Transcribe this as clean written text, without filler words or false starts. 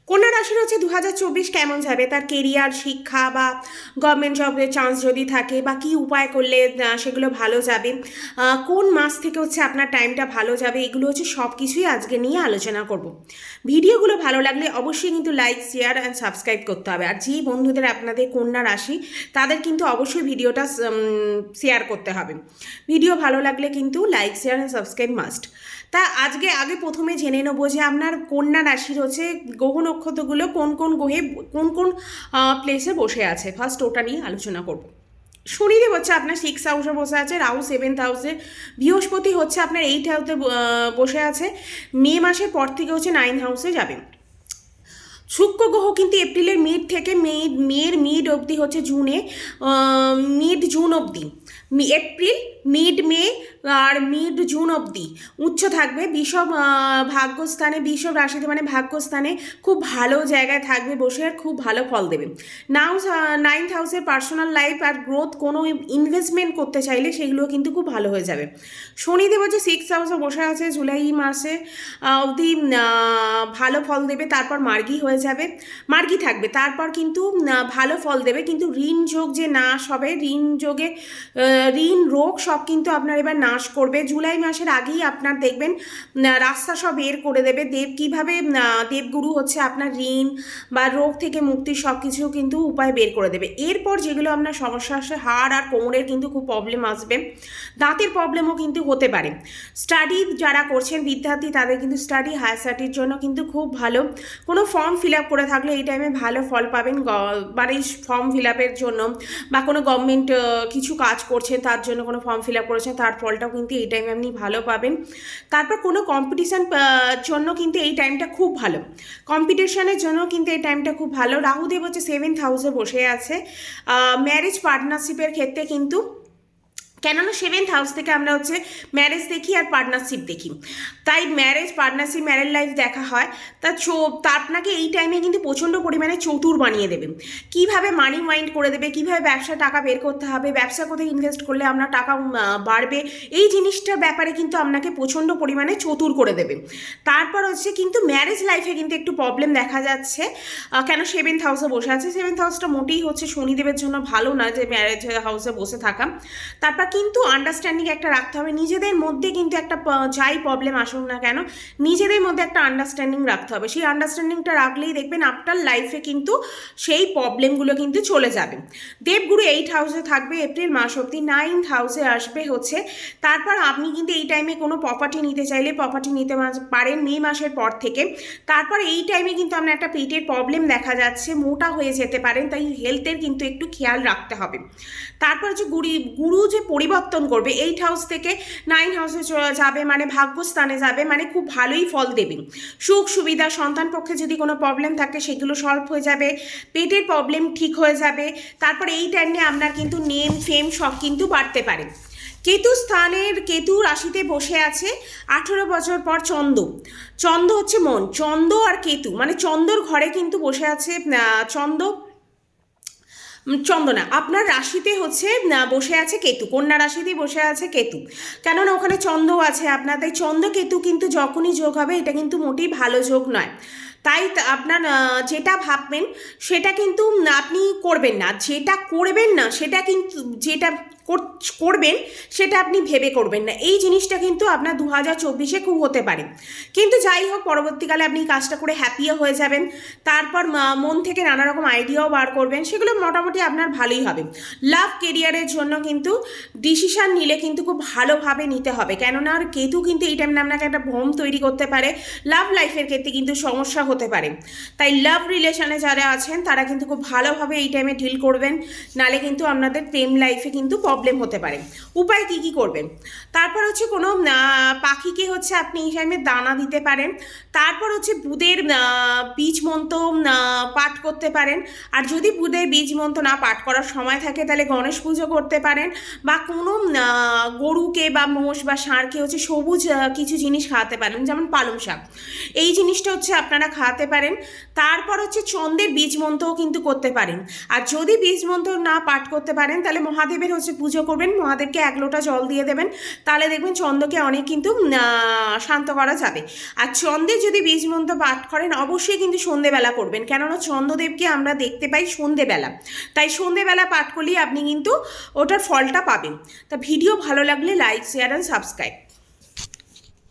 কন্যা রাশির হচ্ছে 2024 কেমন যাবে, তার কেরিয়ার, শিক্ষা বা গভর্নমেন্ট জবের চান্স যদি থাকে বা কি উপায় করলে সেগুলো ভালো যাবে, কোন মাস থেকে হচ্ছে আপনার টাইমটা ভালো যাবে, এগুলো হচ্ছে সব কিছুই আজকে নিয়ে আলোচনা করব। ভিডিওগুলো ভালো লাগলে অবশ্যই কিন্তু লাইক, শেয়ার অ্যান্ড সাবস্ক্রাইব করতে হবে। আর যেই বন্ধুদের আপনাদের কন্যা রাশি তাদের কিন্তু অবশ্যই ভিডিওটা শেয়ার করতে হবে। ভিডিও ভালো লাগলে কিন্তু like, share and subscribe must. তা আগে প্রথমে জেনে নেবো যে আপনার কন্যা রাশির হচ্ছে গ্রহ নক্ষত্রগুলো কোন কোন গ্রহে কোন কোন প্লেসে বসে আছে। ফার্স্ট ওটা নিয়ে আলোচনা করব। শনিদেব হচ্ছে আপনার 6 হাউসে বসে আছে, রাহু 7th হাউসে, বৃহস্পতি হচ্ছে আপনার 8 হাউসে বসে আছে। মে মাসের পর থেকে হচ্ছে 9th হাউসে যাবে। শুক্র গ্রহ কিন্তু এপ্রিলের মিড থেকে মেয়ের মিড অবধি হচ্ছে জুনে, মিড জুন অবধি, এপ্রিল মিড মে আর মিড জুন অবধি উচ্চ থাকবে। বিষব ভাগ্যস্থানে, বিষব রাশিতে মানে ভাগ্যস্থানে খুব ভালো জায়গায় থাকবে বসে, আর খুব ভালো ফল দেবে। নাও 9th হাউসের পার্সোনাল লাইফ আর গ্রোথ, কোনো ইনভেস্টমেন্ট করতে চাইলে সেগুলো কিন্তু খুব ভালো হয়ে যাবে। শনিদেব হচ্ছে 6th হাউসে বসে আছে, জুলাই মাসে অবধি ভালো ফল দেবে, তারপর মার্গী হয়ে যাবে, মার্গী থাকবে, তারপর কিন্তু ভালো ফল দেবে। কিন্তু ঋণ যোগ যে নাশ হবে, ঋণ যোগে ঋণ রোগ সব কিন্তু আপনার এবার নাশ করবে। জুলাই মাসের আগেই আপনার দেখবেন রাস্তা সব বের করে দেবে। কীভাবে দেবগুরু হচ্ছে আপনার ঋণ বা রোগ থেকে মুক্তির সব কিছু কিন্তু উপায় বের করে দেবে। এরপর যেগুলো আপনার সমস্যা আসে, হাড় আর কোমরের কিন্তু খুব প্রবলেম আসবে, দাঁতের প্রবলেমও কিন্তু হতে পারে। স্টাডি যারা করছেন বিদ্যার্থী, তাদের কিন্তু স্টাডি, হায়ার স্টাডির জন্য কিন্তু খুব ভালো। কোনো ফর্ম ফিল আপ করে থাকলে এই টাইমে ভালো ফল পাবেন, মানে ফর্ম ফিল আপের জন্য বা কোনো গভর্নমেন্ট কিছু কাজ করছেন তার জন্য কোনো ফর্ম ফিল আপ করেছেন, তার ফলটাও কিন্তু এই টাইমে আপনি ভালো পাবেন। তারপর কোনো কম্পিটিশান জন্য কিন্তু এই টাইমটা খুব ভালো, কম্পিটিশনের জন্য কিন্তু এই টাইমটা খুব ভালো। রাহুদেব হচ্ছে 7th হাউসে বসে আছে। ম্যারেজ পার্টনারশিপের ক্ষেত্রে কিন্তু, কেননা 7th হাউস থেকে আমরা হচ্ছে ম্যারেজ দেখি আর পার্টনারশিপ দেখি, তাই ম্যারেজ পার্টনারশিপ, ম্যারেজ লাইফ দেখা হয়। তা আপনাকে এই টাইমে কিন্তু প্রচণ্ড পরিমাণে চতুর বানিয়ে দেবে। কীভাবে মানি মাইন্ড করে দেবে, কীভাবে ব্যবসা টাকা বের করতে হবে, ব্যবসা কোথায় ইনভেস্ট করলে আপনার টাকা বাড়বে, এই জিনিসটার ব্যাপারে কিন্তু আপনাকে প্রচণ্ড পরিমাণে চতুর করে দেবে। তারপর হচ্ছে কিন্তু ম্যারেজ লাইফে কিন্তু একটু প্রবলেম দেখা যাচ্ছে, কেন 7th হাউসে বসে আছে। 7th হাউসটা মোটেই হচ্ছে শনিদেবের জন্য ভালো না, যে ম্যারেজ হাউসে বসে থাকা। তারপর কিন্তু আন্ডারস্ট্যান্ডিং একটা রাখতে হবে নিজেদের মধ্যে, কিন্তু একটা যাই প্রবলেম আসুক না কেন নিজেদের মধ্যে একটা আন্ডারস্ট্যান্ডিং রাখতে হবে। সেই আন্ডারস্ট্যান্ডিংটা রাখলেই দেখবেন আপনার লাইফে কিন্তু সেই প্রবলেমগুলো কিন্তু চলে যাবে। দেবগুরু 8 হাউসে থাকবে এপ্রিল মাস অবধি, 9th হাউসে আসবে হচ্ছে। তারপর আপনি কিন্তু এই টাইমে কোনো প্রপার্টি নিতে চাইলে প্রপার্টি নিতে পারেন মে মাসের পর থেকে। তারপর এই টাইমে কিন্তু আপনার একটা পেটের প্রবলেম দেখা যাচ্ছে, মোটা হয়ে যেতে পারেন, তাই হেলথের কিন্তু একটু খেয়াল রাখতে হবে। তারপর হচ্ছে গুরু যে পরিবর্তন করবে, 8 হাউস থেকে 9 হাউসে যাবে, মানে ভাগ্যস্থানে যাবে, মানে খুব ভালোই ফল দেবে। সুখ সুবিধা, সন্তান পক্ষে যদি কোনো প্রবলেম থাকে সেগুলো সলভ হয়ে যাবে, পেটের প্রবলেম ঠিক হয়ে যাবে। তারপর এই টাইমে আপনার কিন্তু নেম ফেম সব কিন্তু বাড়তে পারে। কেতু রাশিতে বসে আছে 18 বছর পর। চন্দ্র হচ্ছে মন, চন্দ্র আর কেতু মানে চন্দ্রর ঘরে কিন্তু বসে আছে চন্দনা আপনার রাশিতে হচ্ছে বসে আছে কেতু, কন্যা রাশিতেই বসে আছে কেতু, কেননা ওখানে চন্দ্র আছে আপনার। তাই চন্দ্র কেতু কিন্তু যখনই যোগ হবে এটা কিন্তু মোটেই ভালো যোগ নয়। তাই আপনার যেটা ভাববেন সেটা কিন্তু আপনি করবেন না, যেটা করবেন না সেটা কিন্তু, যেটা করবেন সেটা আপনি ভেবে করবেন না। এই জিনিসটা কিন্তু আপনার 2024-এ খুব হতে পারে। কিন্তু যাই হোক, পরবর্তীকালে আপনি কাজটা করে হ্যাপিও হয়ে যাবেন। তারপর মন থেকে নানা রকম আইডিয়াও বার করবেন, সেগুলো মোটামুটি আপনার ভালোই হবে। লাভ কেরিয়ারের জন্য কিন্তু ডিসিশান নিলে কিন্তু খুব ভালোভাবে নিতে হবে, কেননা আর কেতু কিন্তু এই টাইমে আপনাকে একটা ভ্রম তৈরি করতে পারে, লাভ লাইফের ক্ষেত্রে কিন্তু সমস্যা হতে পারে। তাই লাভ রিলেশনে যারা আছেন তারা কিন্তু খুব ভালোভাবে এই টাইমে ডিল করবেন, নালে কিন্তু আপনাদের প্রেম লাইফে কিন্তু প্রবলেম হতে পারে। উপায় কি করবেন, তারপর হচ্ছে কোনো পাখিকে হচ্ছে আপনি এই টাইমে দানা দিতে পারেন। তারপর হচ্ছে বুধের বীজ মন্ত্র পাঠ করতে পারেন। আর যদি বুধের বীজ মন্ত্র না পাঠ করার সময় থাকে তাহলে গণেশ পুজো করতে পারেন, বা কোনো গরুকে বা মোষ বা ষাঁড়কে হচ্ছে সবুজ কিছু জিনিস খাওয়াতে পারেন, যেমন পালং শাক। এই জিনিসটা হচ্ছে আপনারা খাওয়াতে পারেন। তারপর হচ্ছে চন্দ্রের বীজ মন্ত্রও কিন্তু করতে পারেন। আর যদি বীজ মন্ত্র না পাঠ করতে পারেন তাহলে মহাদেবের হচ্ছে পুজো করবেন, মহাদেবকে 1 লোটা জল দিয়ে দেবেন, তাহলে দেখবেন চন্দ্রকে অনেক কিন্তু শান্ত করা যাবে। আর চন্দ্রের যদি বীজ মন্ত্র পাঠ করেন অবশ্যই কিন্তু সন্ধেবেলা করবেন, কেননা চন্দ্রদেবকে আমরা দেখতে পাই সন্ধেবেলা, তাই সন্ধেবেলা পাঠ করলেই আপনি কিন্তু ওটার ফলটা পাবেন। তা ভিডিও ভালো লাগলে লাইক, শেয়ার অ্যান্ড সাবস্ক্রাইব।